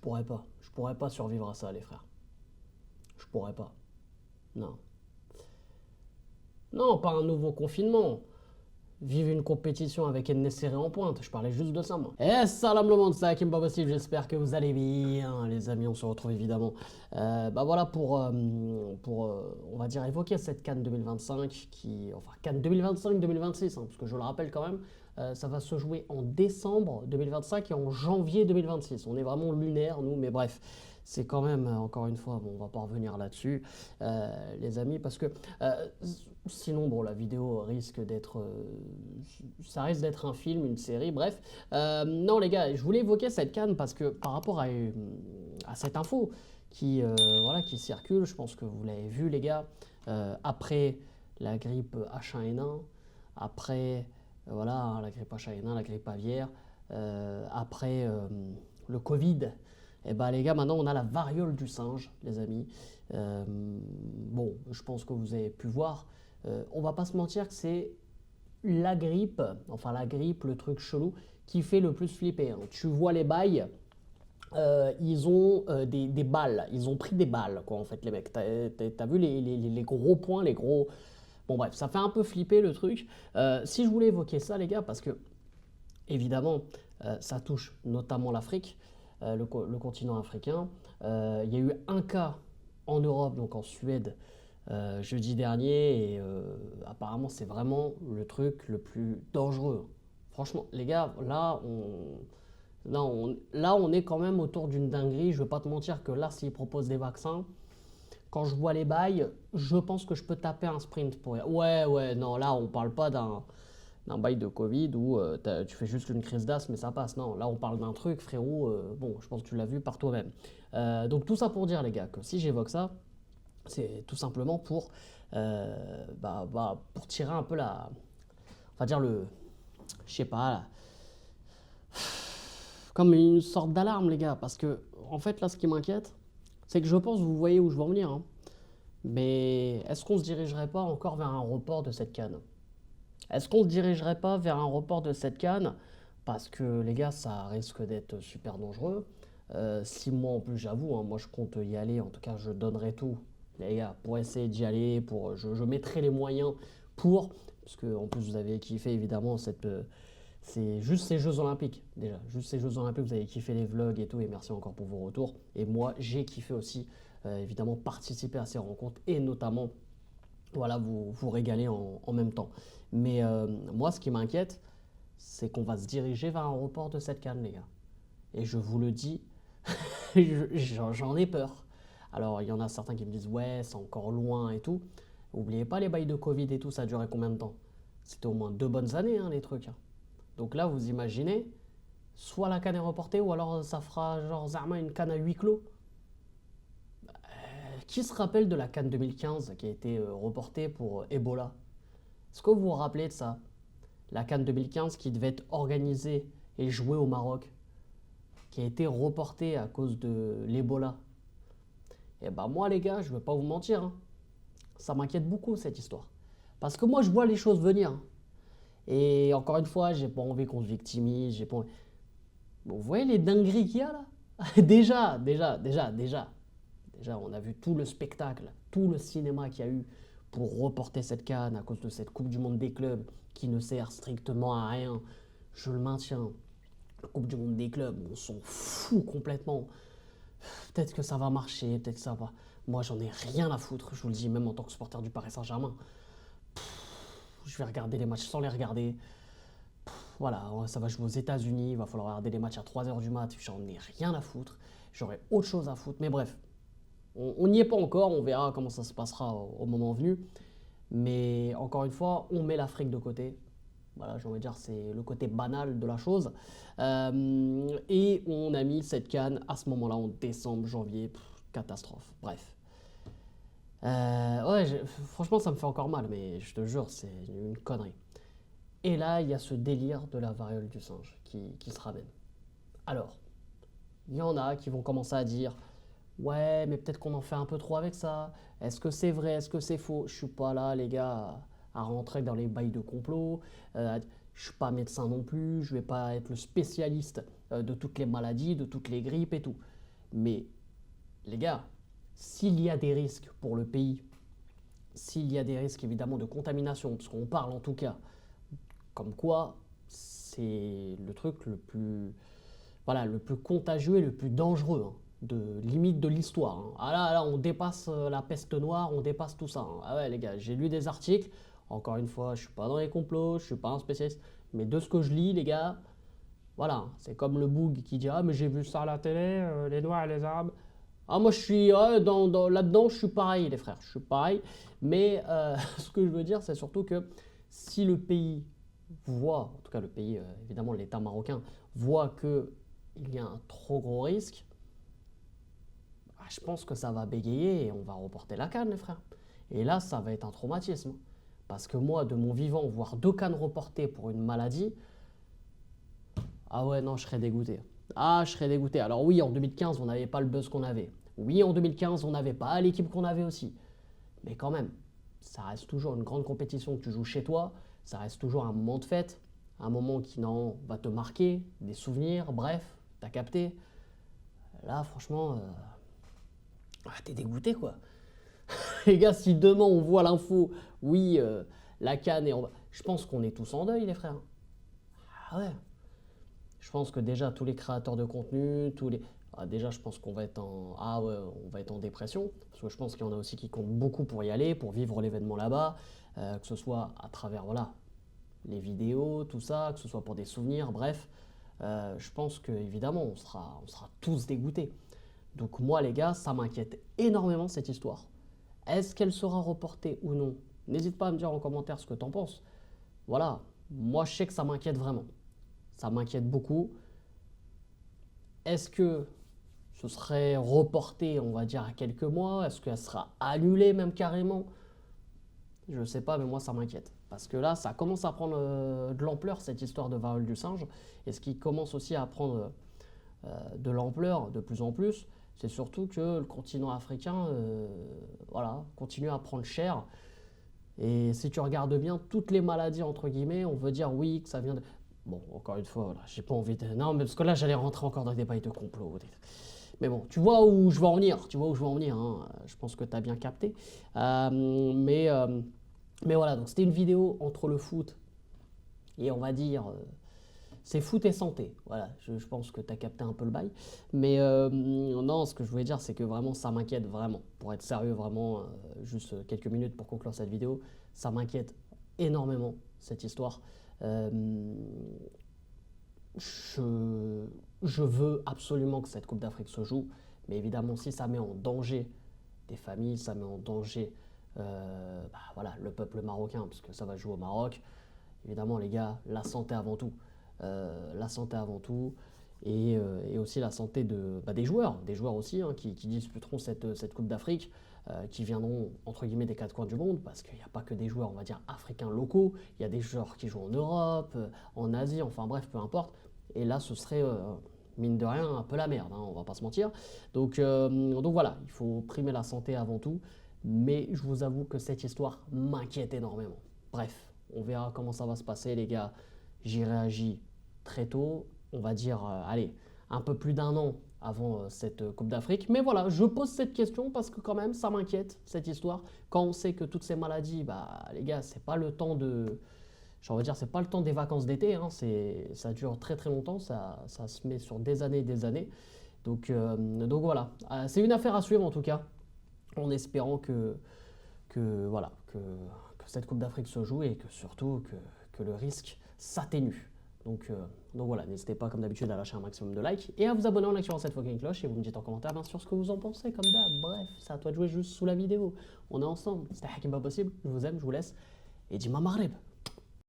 pourrais pas. Je pourrais pas survivre à ça, les frères. Je pourrais pas. Non. Non, pas un nouveau confinement. Vive une compétition avec Ennesséré en pointe, je parlais juste de ça moi. Et salam le monde, c'est Hakim Babassi, j'espère que vous allez bien les amis, on se retrouve évidemment bah voilà on va dire évoquer cette CAN 2025 enfin CAN 2025-2026 parce que je le rappelle quand même, ça va se jouer en décembre 2025 et en janvier 2026, on est vraiment lunaire nous, mais bref. C'est quand même, encore une fois, bon, on va pas revenir là-dessus, les amis, parce que sinon, bon, la vidéo risque d'être, ça risque d'être un film, une série, bref. Non, les gars, je voulais évoquer cette canne parce que par rapport à cette info voilà, qui circule, je pense que vous l'avez vu, les gars, après la grippe H1N1, après, voilà, hein, la grippe H1N1, la grippe aviaire, après le Covid. Et bah les gars, maintenant on a la variole du singe, les amis. Bon, je pense que vous avez pu voir. On va pas se mentir que c'est la grippe, enfin la grippe, le truc chelou, qui fait le plus flipper, hein. Tu vois les bails, ils ont des balles, ils ont pris des balles, quoi, en fait, les mecs. T'as vu les gros points, les gros. Bon, bref, ça fait un peu flipper le truc. Si je voulais évoquer ça, les gars, parce que, évidemment, ça touche notamment l'Afrique, le continent africain. Il y a eu un cas en Europe, donc en Suède, jeudi dernier, et apparemment c'est vraiment le truc le plus dangereux. Franchement, les gars, là on est quand même autour d'une dinguerie. Je ne vais pas te mentir que là, s'ils proposent des vaccins, quand je vois les bails, je pense que je peux taper un sprint pour. Ouais, ouais, non, là on parle pas d'un bail de Covid où tu fais juste une crise d'asthme et ça passe. Non, là on parle d'un truc, frérot, bon, je pense que tu l'as vu par toi-même. Donc tout ça pour dire, les gars, que si j'évoque ça, c'est tout simplement pour, pour tirer un peu on va dire je sais pas, comme une sorte d'alarme, les gars, parce que en fait là, ce qui m'inquiète, c'est que je pense, vous voyez où je veux en venir, hein, mais est-ce qu'on se dirigerait pas encore vers un report de cette canne? Est-ce qu'on se dirigerait pas vers un report de cette canne? Parce que les gars, ça risque d'être super dangereux. Si moi en plus j'avoue, hein, moi je compte y aller, en tout cas je donnerai tout, les gars, pour essayer d'y aller, je mettrai les moyens pour, parce que en plus vous avez kiffé évidemment c'est juste ces Jeux Olympiques déjà, juste ces Jeux Olympiques, vous avez kiffé les vlogs et tout, et merci encore pour vos retours. Et moi j'ai kiffé aussi, évidemment, participer à ces rencontres et notamment voilà, vous régaler en même temps. Mais moi, ce qui m'inquiète, c'est qu'on va se diriger vers un report de cette canne, les gars. Et je vous le dis, j'en ai peur. Alors, il y en a certains qui me disent, ouais, c'est encore loin et tout. N'oubliez pas les bails de Covid et tout, ça a duré combien de temps? C'était au moins 2 bonnes années, hein, les trucs, hein. Donc là, vous imaginez, soit la canne est reportée, ou alors ça fera genre Zarma une canne à huis clos. Qui se rappelle de la CAN 2015 qui a été reportée pour Ebola? Est-ce que vous vous rappelez de ça? La CAN 2015 qui devait être organisée et jouée au Maroc, qui a été reportée à cause de l'Ebola. Et ben moi les gars, je ne vais pas vous mentir, hein, ça m'inquiète beaucoup cette histoire. Parce que moi je vois les choses venir, hein. Et encore une fois, j'ai pas envie qu'on se victimise, j'ai pas envie. Bon, vous voyez les dingueries qu'il y a là? Déjà, on a vu tout le spectacle, tout le cinéma qu'il y a eu pour reporter cette canne à cause de cette Coupe du Monde des clubs qui ne sert strictement à rien. Je le maintiens. La Coupe du Monde des clubs, on s'en fout complètement. Peut-être que ça va marcher, peut-être que ça va. Moi, j'en ai rien à foutre, je vous le dis, même en tant que supporter du Paris Saint-Germain. Je vais regarder les matchs sans les regarder. Voilà, ça va jouer aux États-Unis, il va falloir regarder les matchs à 3h du mat, j'en ai rien à foutre. J'aurais autre chose à foutre, mais bref, on n'y est pas encore, on verra comment ça se passera au moment venu. Mais encore une fois, on met l'Afrique de côté. Voilà, j'ai envie de dire, c'est le côté banal de la chose. Et on a mis cette canne à ce moment-là, en décembre, janvier. Catastrophe. Bref. Ouais, franchement, ça me fait encore mal, mais je te jure, c'est une connerie. Et là, il y a ce délire de la variole du singe qui se ramène. Alors, il y en a qui vont commencer à dire, ouais, mais peut-être qu'on en fait un peu trop avec ça. Est-ce que c'est vrai? Est-ce que c'est faux? Je suis pas là, les gars, à rentrer dans les bails de complot. Je suis pas médecin non plus. Je vais pas être le spécialiste de toutes les maladies, de toutes les grippes et tout. Mais les gars, s'il y a des risques pour le pays, s'il y a des risques évidemment de contamination, parce qu'on parle en tout cas, comme quoi c'est le truc le plus, voilà, le plus contagieux et le plus dangereux, hein, de limite de l'histoire, hein. Ah là, on dépasse la peste noire, on dépasse tout ça, hein. Ah ouais les gars, j'ai lu des articles, encore une fois, je suis pas dans les complots, je suis pas un spécialiste, mais de ce que je lis les gars, voilà, c'est comme le boug qui dit ah mais j'ai vu ça à la télé, les Noirs et les Arabes. Ah moi je suis là-dedans, je suis pareil les frères, je suis pareil. Mais ce que je veux dire, c'est surtout que si le pays voit, en tout cas le pays, évidemment l'État marocain, voit qu'il y a un trop gros risque, bah, je pense que ça va bégayer et on va reporter la canne les frères. Et là, ça va être un traumatisme. Parce que moi, de mon vivant, voir 2 cannes reportées pour une maladie, ah ouais, non, je serais dégoûté. Ah, je serais dégoûté. Alors oui, en 2015, on n'avait pas le buzz qu'on avait. Oui, en 2015, on n'avait pas l'équipe qu'on avait aussi. Mais quand même, ça reste toujours une grande compétition que tu joues chez toi. Ça reste toujours un moment de fête. Un moment qui non, va te marquer, des souvenirs, bref, t'as capté. Là, franchement, t'es dégoûté quoi. Les gars, si demain on voit l'info, oui, la canne, je pense qu'on est tous en deuil, les frères. Ah ouais. Je pense que déjà tous les créateurs de contenu, déjà je pense qu'on va être on va être en dépression, parce que je pense qu'il y en a aussi qui comptent beaucoup pour y aller, pour vivre l'événement là-bas, que ce soit à travers voilà les vidéos, tout ça, que ce soit pour des souvenirs, bref. Je pense que évidemment on sera tous dégoûtés. Donc moi les gars, ça m'inquiète énormément cette histoire. Est-ce qu'elle sera reportée ou non? N'hésite pas à me dire en commentaire ce que t'en penses. Voilà, moi je sais que ça m'inquiète vraiment. Ça m'inquiète beaucoup. Est-ce que ce serait reporté, on va dire, à quelques mois? Est-ce qu'elle sera annulée même carrément? Je ne sais pas, mais moi ça m'inquiète. Parce que là, ça commence à prendre de l'ampleur, cette histoire de variole du singe. Et ce qui commence aussi à prendre de l'ampleur de plus en plus, c'est surtout que le continent africain voilà, continue à prendre cher. Et si tu regardes bien, toutes les maladies, entre guillemets, on veut dire oui, que ça vient de... Bon, encore une fois, voilà, j'ai pas envie de... Non, mais parce que là, j'allais rentrer encore dans des détails de complot. Mais bon, tu vois où je veux en venir, hein. Je pense que tu as bien capté. Mais voilà, donc c'était une vidéo entre le foot et on va dire... c'est foot et santé, voilà, je pense que tu as capté un peu le bail. Mais non, ce que je voulais dire, c'est que vraiment, ça m'inquiète vraiment. Pour être sérieux, vraiment, juste quelques minutes pour conclure cette vidéo, ça m'inquiète énormément, cette histoire. Je veux absolument que cette Coupe d'Afrique se joue, mais évidemment, si ça met en danger des familles, ça met en danger voilà, le peuple marocain, parce que ça va jouer au Maroc, évidemment, les gars, la santé avant tout. La santé avant tout, et aussi la santé des joueurs aussi, hein, qui disputeront cette Coupe d'Afrique, qui viendront entre guillemets des 4 coins du monde, parce qu'il n'y a pas que des joueurs, on va dire, africains locaux, il y a des joueurs qui jouent en Europe, en Asie, enfin bref, peu importe. Et là, ce serait, mine de rien, un peu la merde, hein, on va pas se mentir. Donc voilà, il faut primer la santé avant tout, mais je vous avoue que cette histoire m'inquiète énormément. Bref, on verra comment ça va se passer, les gars. J'y réagis très tôt, on va dire, allez, un peu plus d'1 an avant cette Coupe d'Afrique. Mais voilà, je pose cette question parce que quand même, ça m'inquiète, cette histoire. Quand on sait que toutes ces maladies, bah les gars, c'est pas le temps de... J'ai envie de dire, c'est pas le temps des vacances d'été, hein, ça dure très très longtemps, ça se met sur des années et des années. Donc voilà, c'est une affaire à suivre en tout cas, en espérant voilà, que cette Coupe d'Afrique se joue et que surtout que le risque s'atténue. Donc voilà, n'hésitez pas comme d'habitude à lâcher un maximum de likes et à vous abonner en activant cette fucking cloche et vous me dites en commentaire bien sûr ce que vous en pensez comme d'hab. Bref, c'est à toi de jouer juste sous la vidéo. On est ensemble, c'était Hakim pas possible, je vous aime, je vous laisse et dis-moi Maghreb.